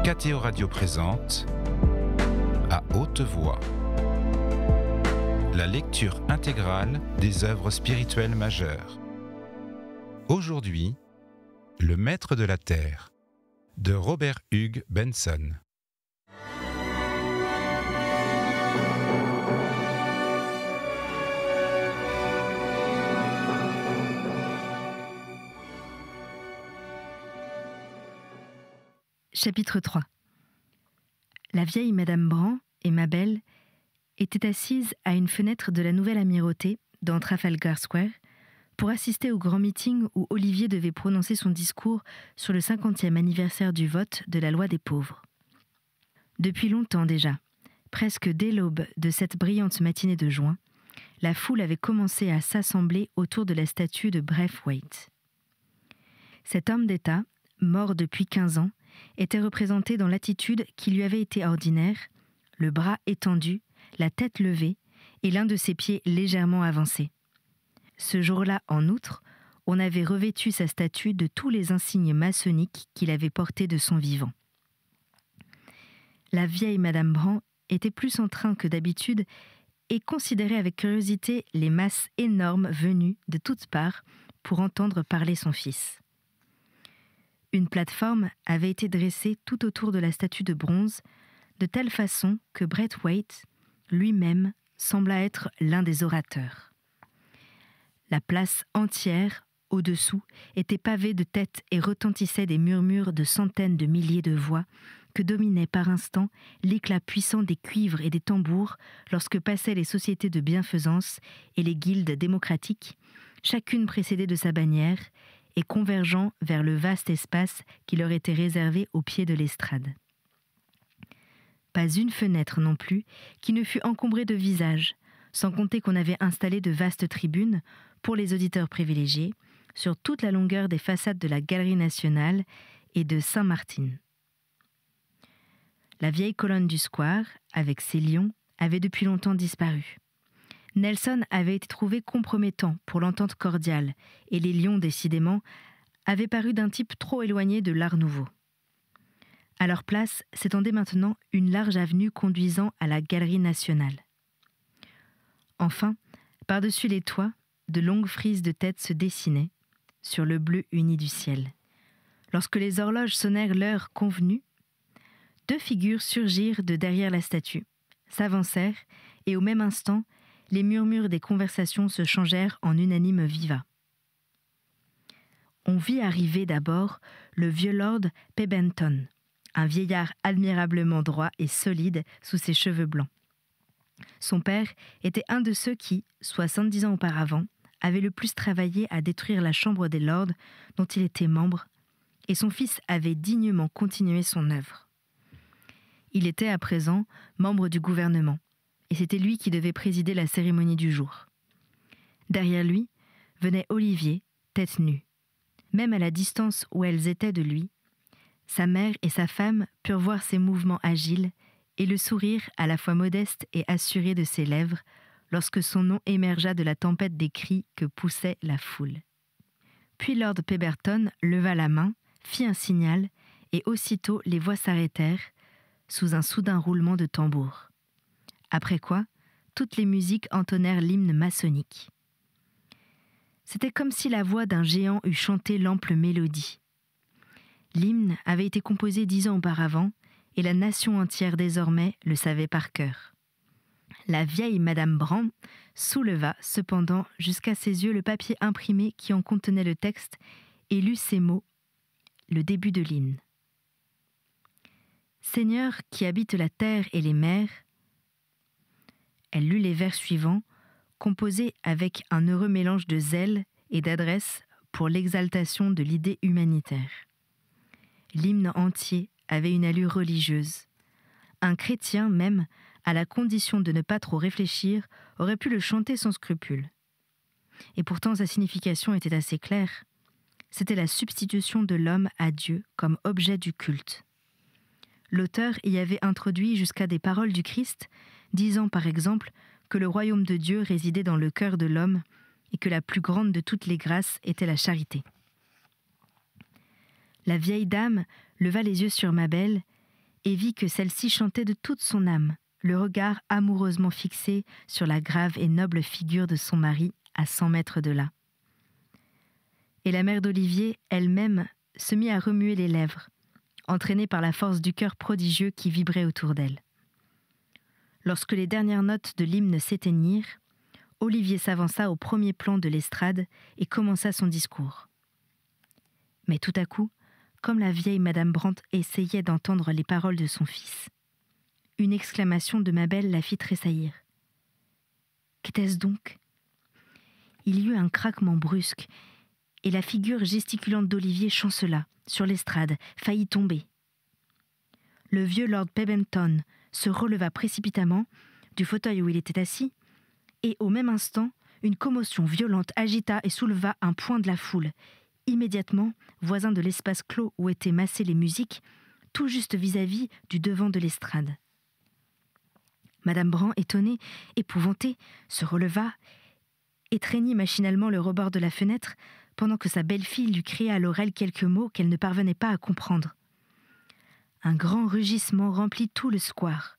KTO Radio présente À haute voix la lecture intégrale des œuvres spirituelles majeures. Aujourd'hui, Le Maître de la Terre de Robert Hugh Benson. Chapitre 3. La vieille Madame Brand et Mabel étaient assises à une fenêtre de la nouvelle amirauté dans Trafalgar Square pour assister au grand meeting où Olivier devait prononcer son discours sur le 50e anniversaire du vote de la loi des pauvres. Depuis longtemps déjà, presque dès l'aube de cette brillante matinée de juin, la foule avait commencé à s'assembler autour de la statue de Braithwaite. Cet homme d'État, mort depuis 15 ans, était représenté dans l'attitude qui lui avait été ordinaire, le bras étendu, la tête levée et l'un de ses pieds légèrement avancé. Ce jour-là, en outre, on avait revêtu sa statue de tous les insignes maçonniques qu'il avait portés de son vivant. La vieille Madame Brand était plus en train que d'habitude et considérait avec curiosité les masses énormes venues de toutes parts pour entendre parler son fils. Une plateforme avait été dressée tout autour de la statue de bronze, de telle façon que Braithwaite lui-même sembla être l'un des orateurs. La place entière, au-dessous, était pavée de têtes et retentissait des murmures de centaines de milliers de voix que dominait par instants l'éclat puissant des cuivres et des tambours lorsque passaient les sociétés de bienfaisance et les guildes démocratiques, chacune précédée de sa bannière et convergeant vers le vaste espace qui leur était réservé au pied de l'estrade. Pas une fenêtre non plus qui ne fût encombrée de visages, sans compter qu'on avait installé de vastes tribunes, pour les auditeurs privilégiés, sur toute la longueur des façades de la Galerie nationale et de Saint-Martin. La vieille colonne du square, avec ses lions, avait depuis longtemps disparu. Nelson avait été trouvé compromettant pour l'entente cordiale, et les lions, décidément, avaient paru d'un type trop éloigné de l'art nouveau. À leur place s'étendait maintenant une large avenue conduisant à la Galerie nationale. Enfin, par-dessus les toits, de longues frises de têtes se dessinaient, sur le bleu uni du ciel. Lorsque les horloges sonnèrent l'heure convenue, 2 figures surgirent de derrière la statue, s'avancèrent, et au même instant, les murmures des conversations se changèrent en unanime vivat. On vit arriver d'abord le vieux lord Pemberton, un vieillard admirablement droit et solide sous ses cheveux blancs. Son père était un de ceux qui, 70 ans auparavant, avaient le plus travaillé à détruire la Chambre des Lords dont il était membre, et son fils avait dignement continué son œuvre. Il était à présent membre du gouvernement, et c'était lui qui devait présider la cérémonie du jour. Derrière lui venait Olivier, tête nue. Même à la distance où elles étaient de lui, sa mère et sa femme purent voir ses mouvements agiles et le sourire à la fois modeste et assuré de ses lèvres lorsque son nom émergea de la tempête des cris que poussait la foule. Puis Lord Pemberton leva la main, fit un signal, et aussitôt les voix s'arrêtèrent, sous un soudain roulement de tambour. Après quoi, toutes les musiques entonnèrent l'hymne maçonnique. C'était comme si la voix d'un géant eût chanté l'ample mélodie. L'hymne avait été composé 10 ans auparavant, et la nation entière désormais le savait par cœur. La vieille Madame Brand souleva cependant jusqu'à ses yeux le papier imprimé qui en contenait le texte et lut ces mots, le début de l'hymne. « Seigneur qui habite la terre et les mers », elle lut les vers suivants, composés avec un heureux mélange de zèle et d'adresse pour l'exaltation de l'idée humanitaire. L'hymne entier avait une allure religieuse. Un chrétien même, à la condition de ne pas trop réfléchir, aurait pu le chanter sans scrupule. Et pourtant sa signification était assez claire. C'était la substitution de l'homme à Dieu comme objet du culte. L'auteur y avait introduit jusqu'à des paroles du Christ, disant par exemple que le royaume de Dieu résidait dans le cœur de l'homme et que la plus grande de toutes les grâces était la charité. La vieille dame leva les yeux sur Mabel et vit que celle-ci chantait de toute son âme, le regard amoureusement fixé sur la grave et noble figure de son mari à 100 mètres de là. Et la mère d'Olivier, elle-même, se mit à remuer les lèvres, entraînée par la force du cœur prodigieux qui vibrait autour d'elle. Lorsque les dernières notes de l'hymne s'éteignirent, Olivier s'avança au premier plan de l'estrade et commença son discours. Mais tout à coup, comme la vieille Madame Brandt essayait d'entendre les paroles de son fils, une exclamation de Mabel la fit tressaillir. Qu'était-ce donc ? Il y eut un craquement brusque, et la figure gesticulante d'Olivier chancela, sur l'estrade, faillit tomber. Le vieux Lord Pemberton se releva précipitamment du fauteuil où il était assis, et au même instant, une commotion violente agita et souleva un point de la foule, immédiatement voisin de l'espace clos où étaient massées les musiques, tout juste vis-à-vis du devant de l'estrade. Madame Brandt, étonnée, épouvantée, se releva, étreignit machinalement le rebord de la fenêtre, pendant que sa belle-fille lui cria à l'oreille quelques mots qu'elle ne parvenait pas à comprendre. Un grand rugissement remplit tout le square.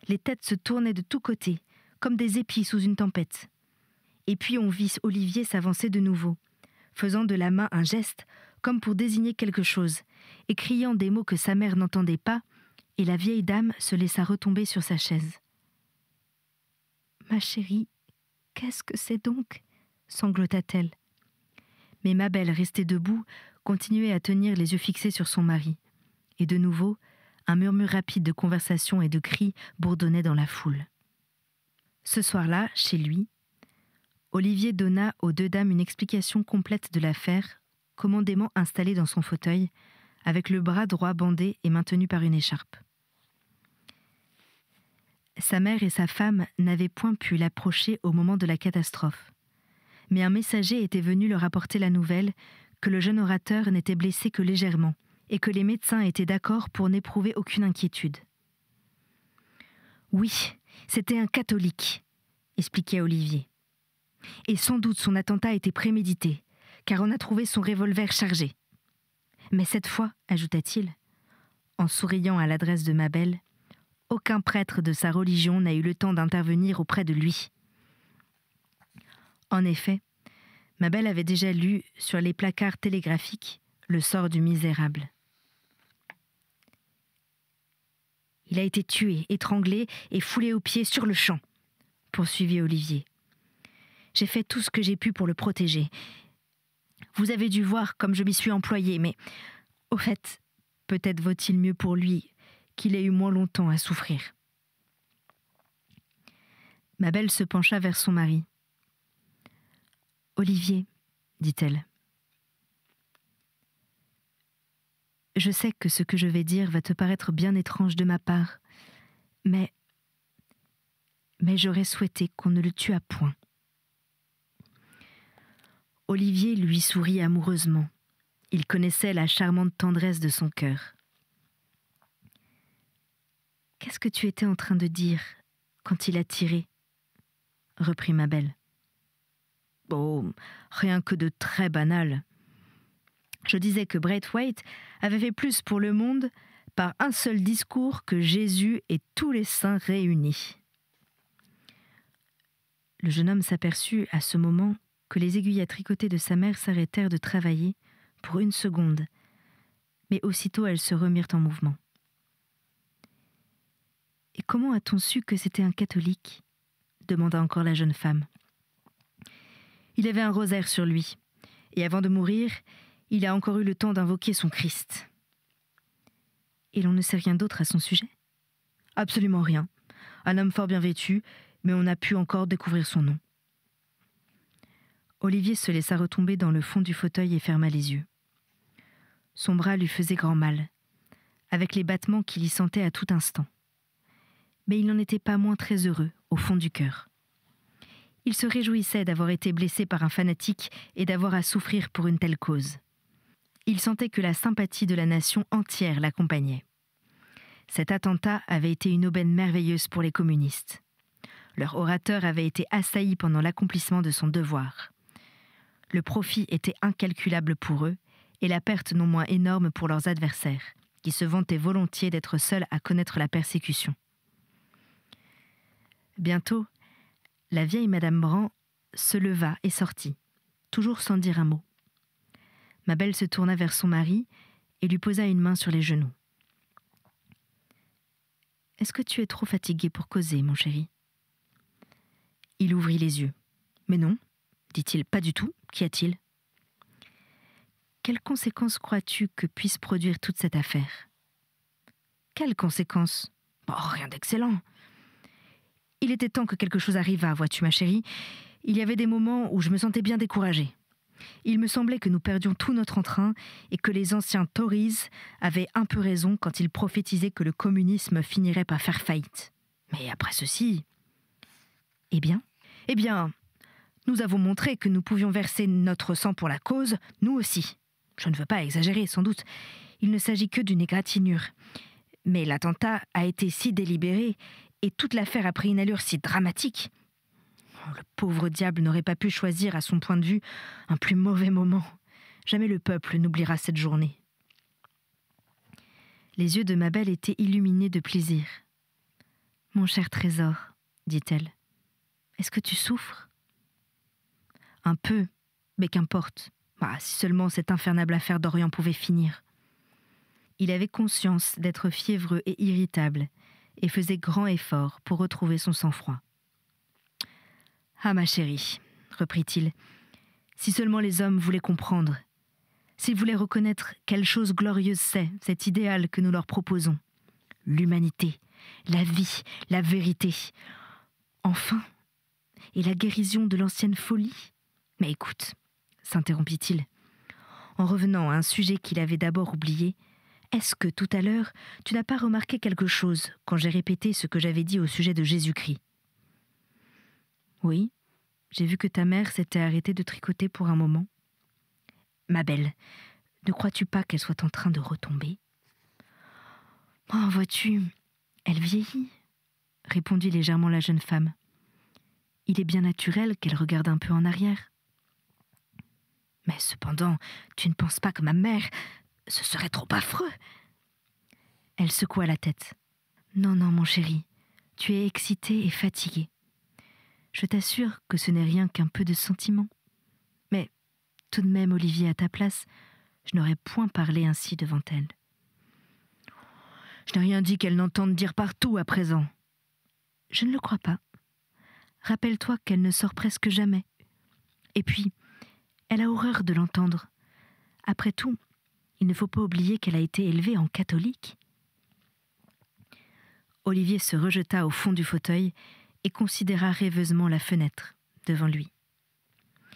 Les têtes se tournaient de tous côtés, comme des épis sous une tempête. Et puis on vit Olivier s'avancer de nouveau, faisant de la main un geste, comme pour désigner quelque chose, et criant des mots que sa mère n'entendait pas, et la vieille dame se laissa retomber sur sa chaise. « Ma chérie, qu'est-ce que c'est donc ?» sanglota-t-elle. Mais Mabel, restée debout, continuait à tenir les yeux fixés sur son mari. Et de nouveau, un murmure rapide de conversation et de cris bourdonnait dans la foule. Ce soir-là, chez lui, Olivier donna aux deux dames une explication complète de l'affaire, commodément installée dans son fauteuil, avec le bras droit bandé et maintenu par une écharpe. Sa mère et sa femme n'avaient point pu l'approcher au moment de la catastrophe. Mais un messager était venu leur apporter la nouvelle que le jeune orateur n'était blessé que légèrement et que les médecins étaient d'accord pour n'éprouver aucune inquiétude. « Oui, c'était un catholique », expliquait Olivier. « Et sans doute son attentat était prémédité, car on a trouvé son revolver chargé. Mais cette fois, ajouta-t-il, en souriant à l'adresse de Mabel, aucun prêtre de sa religion n'a eu le temps d'intervenir auprès de lui. » En effet, Mabel avait déjà lu sur les placards télégraphiques le sort du misérable. « Il a été tué, étranglé et foulé aux pieds sur le champ, » poursuivit Olivier. « J'ai fait tout ce que j'ai pu pour le protéger. Vous avez dû voir comme je m'y suis employée, mais au fait, peut-être vaut-il mieux pour lui qu'il ait eu moins longtemps à souffrir. » Mabel se pencha vers son mari. « Olivier, dit-elle, je sais que ce que je vais dire va te paraître bien étrange de ma part, mais j'aurais souhaité qu'on ne le tuât point. » Olivier lui sourit amoureusement. Il connaissait la charmante tendresse de son cœur. « Qu'est-ce que tu étais en train de dire quand il a tiré ?» reprit Mabel. « Oh, rien que de très banal. Je disais que Braithwaite avait fait plus pour le monde par un seul discours que Jésus et tous les saints réunis. » Le jeune homme s'aperçut à ce moment que les aiguilles à tricoter de sa mère s'arrêtèrent de travailler pour une seconde, mais aussitôt elles se remirent en mouvement. « Et comment a-t-on su que c'était un catholique ?» demanda encore la jeune femme. « Il avait un rosaire sur lui, et avant de mourir, il a encore eu le temps d'invoquer son Christ. » « Et l'on ne sait rien d'autre à son sujet ? » ?»« Absolument rien. Un homme fort bien vêtu, mais on n'a pu encore découvrir son nom. » Olivier se laissa retomber dans le fond du fauteuil et ferma les yeux. Son bras lui faisait grand mal, avec les battements qu'il y sentait à tout instant. Mais il n'en était pas moins très heureux, au fond du cœur. Il se réjouissait d'avoir été blessé par un fanatique et d'avoir à souffrir pour une telle cause. Il sentait que la sympathie de la nation entière l'accompagnait. Cet attentat avait été une aubaine merveilleuse pour les communistes. Leur orateur avait été assailli pendant l'accomplissement de son devoir. Le profit était incalculable pour eux et la perte non moins énorme pour leurs adversaires, qui se vantait volontiers d'être seule à connaître la persécution. Bientôt, la vieille Madame Bran se leva et sortit, toujours sans dire un mot. Mabel se tourna vers son mari et lui posa une main sur les genoux. « Est-ce que tu es trop fatigué pour causer, mon chéri ?» Il ouvrit les yeux. « Mais non, dit-il, pas du tout. Qu'y a-t-il » ? « Quelles conséquences crois-tu que puisse produire toute cette affaire ?»« Quelles conséquences ? Oh, rien d'excellent. Il était temps que quelque chose arrivât, vois-tu, ma chérie. Il y avait des moments où je me sentais bien découragée. Il me semblait que nous perdions tout notre entrain et que les anciens Tories avaient un peu raison quand ils prophétisaient que le communisme finirait par faire faillite. Mais après ceci... Eh bien, nous avons montré que nous pouvions verser notre sang pour la cause, nous aussi. Je ne veux pas exagérer, sans doute. Il ne s'agit que d'une égratignure. Mais l'attentat a été si délibéré et toute l'affaire a pris une allure si dramatique. Le pauvre diable n'aurait pas pu choisir, à son point de vue, un plus mauvais moment. Jamais le peuple n'oubliera cette journée. Les yeux de Mabel étaient illuminés de plaisir. « Mon cher trésor, dit-elle, est-ce que tu souffres ?»« Un peu, mais qu'importe. Si seulement cette infernale affaire d'Orient pouvait finir. » Il avait conscience d'être fiévreux et irritable et faisait grand effort pour retrouver son sang-froid. « Ah, ma chérie, reprit-il, si seulement les hommes voulaient comprendre, s'ils voulaient reconnaître quelle chose glorieuse c'est, cet idéal que nous leur proposons. L'humanité, la vie, la vérité. Enfin, et la guérison de l'ancienne folie. Mais écoute, s'interrompit-il, en revenant à un sujet qu'il avait d'abord oublié, est-ce que tout à l'heure, tu n'as pas remarqué quelque chose quand j'ai répété ce que j'avais dit au sujet de Jésus-Christ ? Oui, j'ai vu que ta mère s'était arrêtée de tricoter pour un moment. Ma belle, ne crois-tu pas qu'elle soit en train de retomber ? Oh, vois-tu, elle vieillit, répondit légèrement la jeune femme. Il est bien naturel qu'elle regarde un peu en arrière. Mais cependant, tu ne penses pas que ma mère, ce serait trop affreux. Elle secoua la tête. Non, mon chéri, tu es excité et fatigué. Je t'assure que ce n'est rien qu'un peu de sentiment. Mais tout de même, Olivier, à ta place, je n'aurais point parlé ainsi devant elle. Je n'ai rien dit qu'elle n'entende dire partout à présent. Je ne le crois pas. Rappelle-toi qu'elle ne sort presque jamais. Et puis, elle a horreur de l'entendre. Après tout, il ne faut pas oublier qu'elle a été élevée en catholique. Olivier se rejeta au fond du fauteuil et considéra rêveusement la fenêtre devant lui.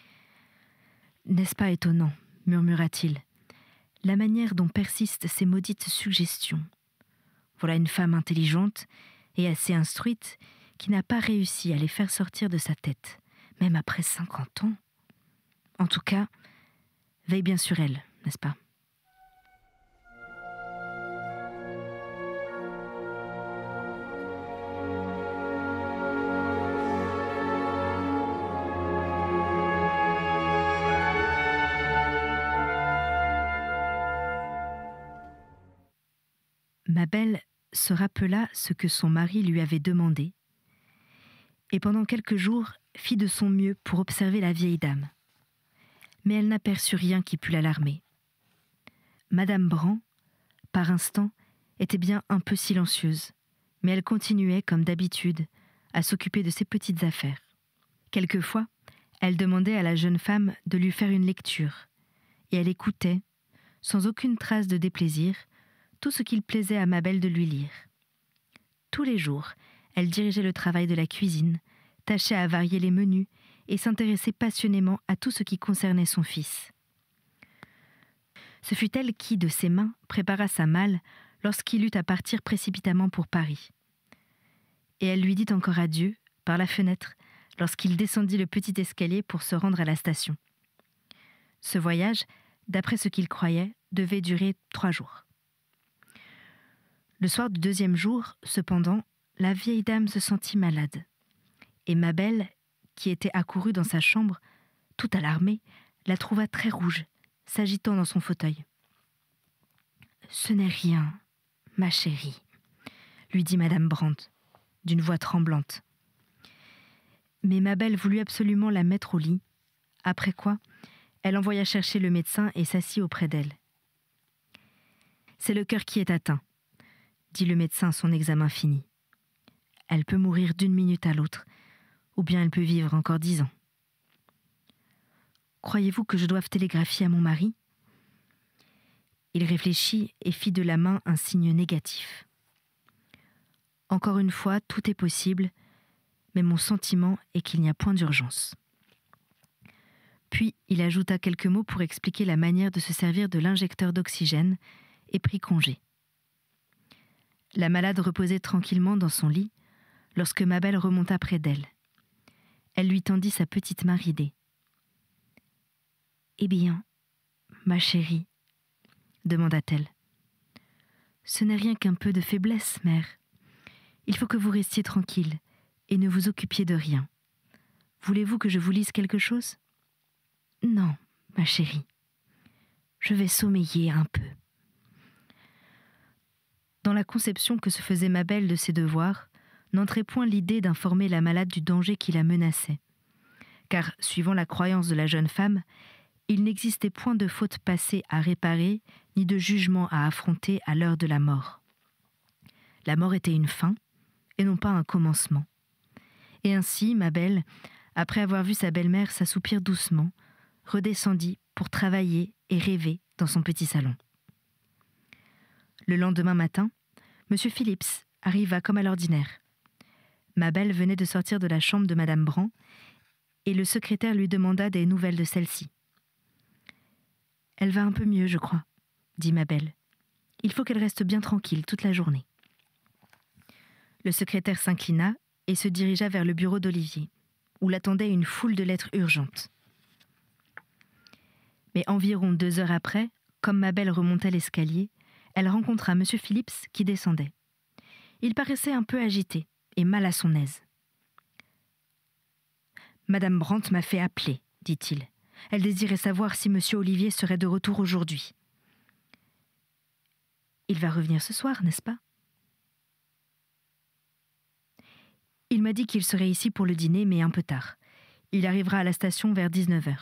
« N'est-ce pas étonnant, murmura-t-il, la manière dont persistent ces maudites suggestions. Voilà une femme intelligente et assez instruite qui n'a pas réussi à les faire sortir de sa tête, même après 50 ans. En tout cas, veille bien sur elle, n'est-ce pas ? » Mabel se rappela ce que son mari lui avait demandé et pendant quelques jours fit de son mieux pour observer la vieille dame. Mais elle n'aperçut rien qui pût l'alarmer. Madame Bran, par instants, était bien un peu silencieuse, mais elle continuait, comme d'habitude, à s'occuper de ses petites affaires. Quelquefois, elle demandait à la jeune femme de lui faire une lecture, et elle écoutait, sans aucune trace de déplaisir, tout ce qu'il plaisait à Mabel de lui lire. Tous les jours, elle dirigeait le travail de la cuisine, tâchait à varier les menus et s'intéressait passionnément à tout ce qui concernait son fils. Ce fut elle qui, de ses mains, prépara sa malle lorsqu'il eut à partir précipitamment pour Paris. Et elle lui dit encore adieu, par la fenêtre, lorsqu'il descendit le petit escalier pour se rendre à la station. Ce voyage, d'après ce qu'il croyait, devait durer 3 jours. Le soir du 2e jour, cependant, la vieille dame se sentit malade. Et Mabel, qui était accourue dans sa chambre, tout alarmée, la trouva très rouge, s'agitant dans son fauteuil. « Ce n'est rien, ma chérie, lui dit madame Brandt, d'une voix tremblante. Mais ma belle voulut absolument la mettre au lit, après quoi elle envoya chercher le médecin et s'assit auprès d'elle. C'est le cœur qui est atteint, dit le médecin son examen fini. Elle peut mourir d'une minute à l'autre, ou bien elle peut vivre encore 10 ans. Croyez-vous que je doive télégraphier à mon mari ? Il réfléchit et fit de la main un signe négatif. Encore une fois, tout est possible, mais mon sentiment est qu'il n'y a point d'urgence. Puis il ajouta quelques mots pour expliquer la manière de se servir de l'injecteur d'oxygène et prit congé. La malade reposait tranquillement dans son lit lorsque ma belle remonta près d'elle. Elle lui tendit sa petite main ridée. « Eh bien, ma chérie, demanda-t-elle. « Ce n'est rien qu'un peu de faiblesse, mère. Il faut que vous restiez tranquille et ne vous occupiez de rien. Voulez-vous que je vous lise quelque chose ? Non, ma chérie. Je vais sommeiller un peu. » Dans la conception que se faisait ma belle de ses devoirs, n'entrait point l'idée d'informer la malade du danger qui la menaçait. Car, suivant la croyance de la jeune femme, il n'existait point de faute passée à réparer, ni de jugement à affronter à l'heure de la mort. La mort était une fin, et non pas un commencement. Et ainsi, ma belle, après avoir vu sa belle-mère s'assoupir doucement, redescendit pour travailler et rêver dans son petit salon. Le lendemain matin, M. Phillips arriva comme à l'ordinaire. Ma belle venait de sortir de la chambre de Madame Brandt, et le secrétaire lui demanda des nouvelles de celle-ci. « Elle va un peu mieux, je crois, » dit ma belle. « Il faut qu'elle reste bien tranquille toute la journée. » Le secrétaire s'inclina et se dirigea vers le bureau d'Olivier, où l'attendait une foule de lettres urgentes. Mais environ 2 heures après, comme ma belle remontait l'escalier, elle rencontra M. Phillips qui descendait. Il paraissait un peu agité et mal à son aise. « Madame Brandt m'a fait appeler, dit-il. Elle désirait savoir si M. Olivier serait de retour aujourd'hui. »« Il va revenir ce soir, n'est-ce pas ? » ?»« Il m'a dit qu'il serait ici pour le dîner, mais un peu tard. Il arrivera à la station vers 19h. » »«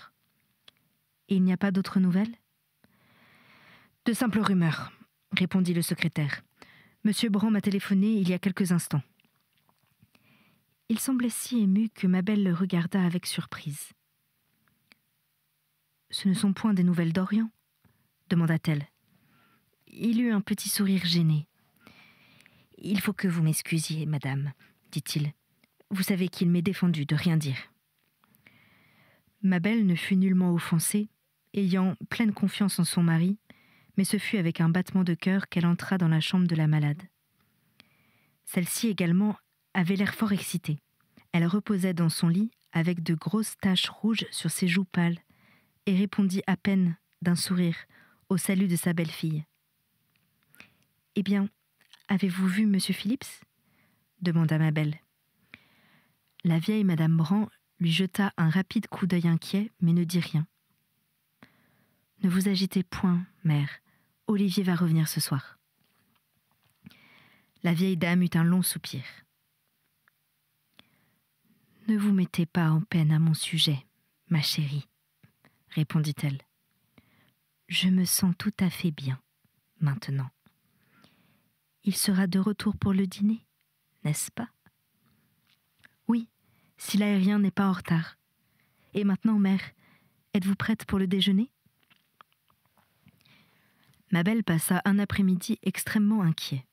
Et il n'y a pas d'autres nouvelles ? » ?»« De simples rumeurs, » répondit le secrétaire. « Monsieur Brandt m'a téléphoné il y a quelques instants. » Il semblait si ému que ma belle le regarda avec surprise. « Ce ne sont point des nouvelles d'Orient ? » demanda-t-elle. Il eut un petit sourire gêné. « Il faut que vous m'excusiez, madame, » dit-il. « Vous savez qu'il m'est défendu de rien dire. » Ma belle ne fut nullement offensée, ayant pleine confiance en son mari, mais ce fut avec un battement de cœur qu'elle entra dans la chambre de la malade. Celle-ci également avait l'air fort excitée. Elle reposait dans son lit avec de grosses taches rouges sur ses joues pâles et répondit à peine d'un sourire au salut de sa belle-fille. « Eh bien, avez-vous vu M. Phillips ?» demanda ma belle. La vieille Madame Brandt lui jeta un rapide coup d'œil inquiet, mais ne dit rien. « Ne vous agitez point, mère. Olivier va revenir ce soir. » La vieille dame eut un long soupir. « Ne vous mettez pas en peine à mon sujet, ma chérie, » répondit-elle. « Je me sens tout à fait bien, maintenant. Il sera de retour pour le dîner, n'est-ce pas ? » ?»« Oui, si l'aérien n'est pas en retard. Et maintenant, mère, êtes-vous prête pour le déjeuner ? » Ma belle passa un après-midi extrêmement inquiet.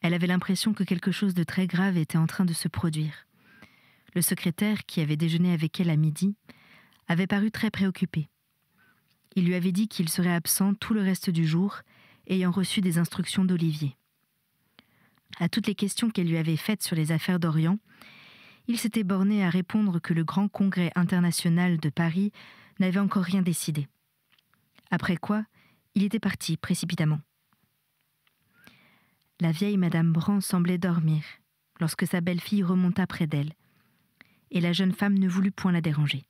Elle avait l'impression que quelque chose de très grave était en train de se produire. Le secrétaire, qui avait déjeuné avec elle à midi, avait paru très préoccupé. Il lui avait dit qu'il serait absent tout le reste du jour, ayant reçu des instructions d'Olivier. À toutes les questions qu'elle lui avait faites sur les affaires d'Orient, il s'était borné à répondre que le Grand Congrès international de Paris n'avait encore rien décidé. Après quoi, il était parti précipitamment. La vieille Madame Brandt semblait dormir lorsque sa belle-fille remonta près d'elle, et la jeune femme ne voulut point la déranger.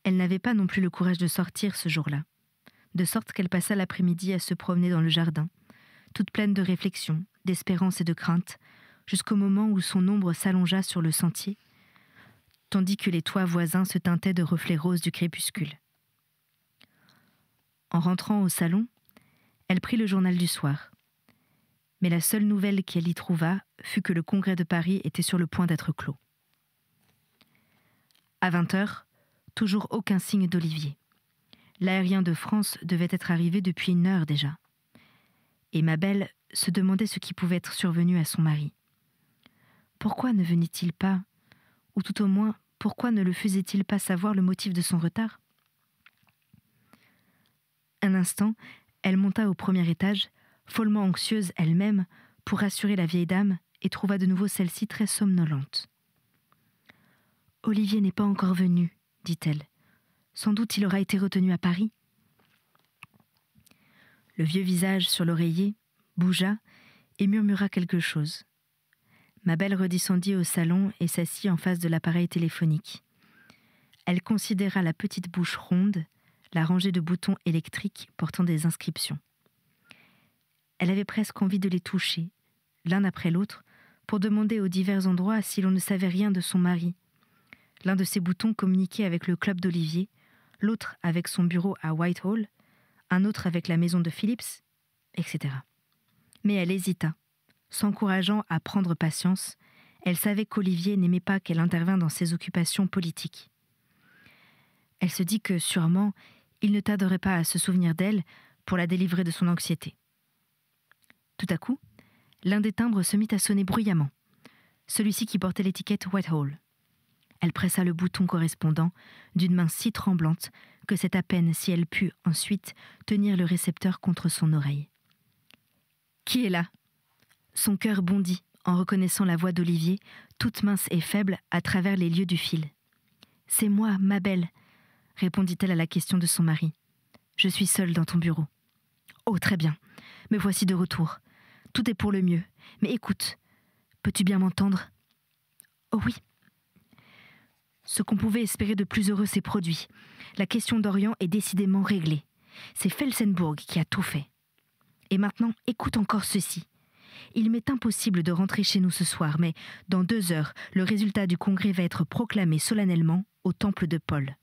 Elle n'avait pas non plus le courage de sortir ce jour-là, de sorte qu'elle passa l'après-midi à se promener dans le jardin, toute pleine de réflexion, d'espérance et de crainte, jusqu'au moment où son ombre s'allongea sur le sentier, tandis que les toits voisins se teintaient de reflets roses du crépuscule. En rentrant au salon, elle prit le journal du soir. Mais la seule nouvelle qu'elle y trouva fut que le congrès de Paris était sur le point d'être clos. À 20h, toujours aucun signe d'Olivier. L'aérien de France devait être arrivé depuis 1 heure déjà. Et Mabel se demandait ce qui pouvait être survenu à son mari. Pourquoi ne venait-il pas, ou tout au moins, pourquoi ne le faisait-il pas savoir le motif de son retard ? Un instant, elle monta au premier étage, follement anxieuse elle-même, pour rassurer la vieille dame, et trouva de nouveau celle-ci très somnolente. « Olivier n'est pas encore venu, dit-elle. Sans doute il aura été retenu à Paris. » Le vieux visage sur l'oreiller bougea et murmura quelque chose. Mabel redescendit au salon et s'assit en face de l'appareil téléphonique. Elle considéra la petite bouche ronde, la rangée de boutons électriques portant des inscriptions. Elle avait presque envie de les toucher, l'un après l'autre, pour demander aux divers endroits si l'on ne savait rien de son mari. L'un de ces boutons communiquait avec le club d'Olivier, l'autre avec son bureau à Whitehall, un autre avec la maison de Phillips, etc. Mais elle hésita. S'encourageant à prendre patience, elle savait qu'Olivier n'aimait pas qu'elle intervînt dans ses occupations politiques. Elle se dit que, sûrement, il ne tarderait pas à se souvenir d'elle pour la délivrer de son anxiété. Tout à coup, l'un des timbres se mit à sonner bruyamment, celui-ci qui portait l'étiquette Whitehall. Elle pressa le bouton correspondant d'une main si tremblante que c'est à peine si elle put ensuite tenir le récepteur contre son oreille. « Qui est là ?» Son cœur bondit en reconnaissant la voix d'Olivier, toute mince et faible à travers les lieux du fil. « C'est moi, Mabel », répondit-elle à la question de son mari. « Je suis seule dans ton bureau. »« Oh, très bien. Me voici de retour. Tout est pour le mieux. Mais écoute, peux-tu bien m'entendre ? » « Oh oui. » Ce qu'on pouvait espérer de plus heureux s'est produit. La question d'Orient est décidément réglée. C'est Felsenburgh qui a tout fait. Et maintenant, écoute encore ceci. Il m'est impossible de rentrer chez nous ce soir, mais dans 2 heures, le résultat du congrès va être proclamé solennellement au temple de Paul.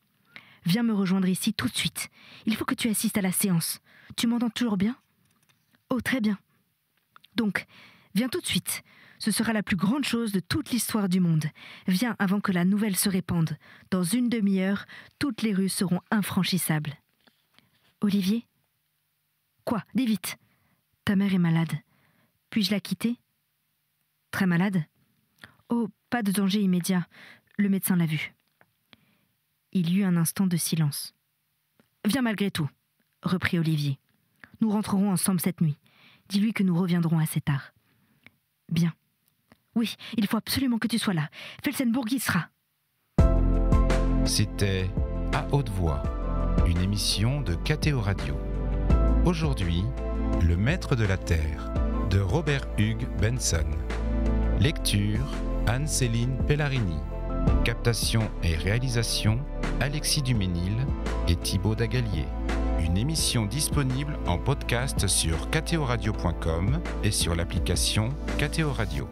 Viens me rejoindre ici tout de suite. Il faut que tu assistes à la séance. Tu m'entends toujours bien ? Oh, très bien. Donc, viens tout de suite. Ce sera la plus grande chose de toute l'histoire du monde. Viens avant que la nouvelle se répande. Dans 1 demi-heure, toutes les rues seront infranchissables. Olivier ? Quoi ? Dis vite. Ta mère est malade. Puis-je la quitter ? Très malade ? Oh, pas de danger immédiat. Le médecin l'a vue. Il y eut un instant de silence. Viens malgré tout, reprit Olivier. Nous rentrerons ensemble cette nuit. Dis-lui que nous reviendrons assez tard. Bien. Oui, il faut absolument que tu sois là. Felsenburgh y sera. C'était À haute voix, une émission de KTO Radio. Aujourd'hui, Le maître de la terre, de Robert Hugues Benson. Lecture, Anne-Céline Pellarini. Captation et réalisation, Alexis Duménil et Thibaut Dagalier. Une émission disponible en podcast sur ktoradio.com et sur l'application KTO Radio.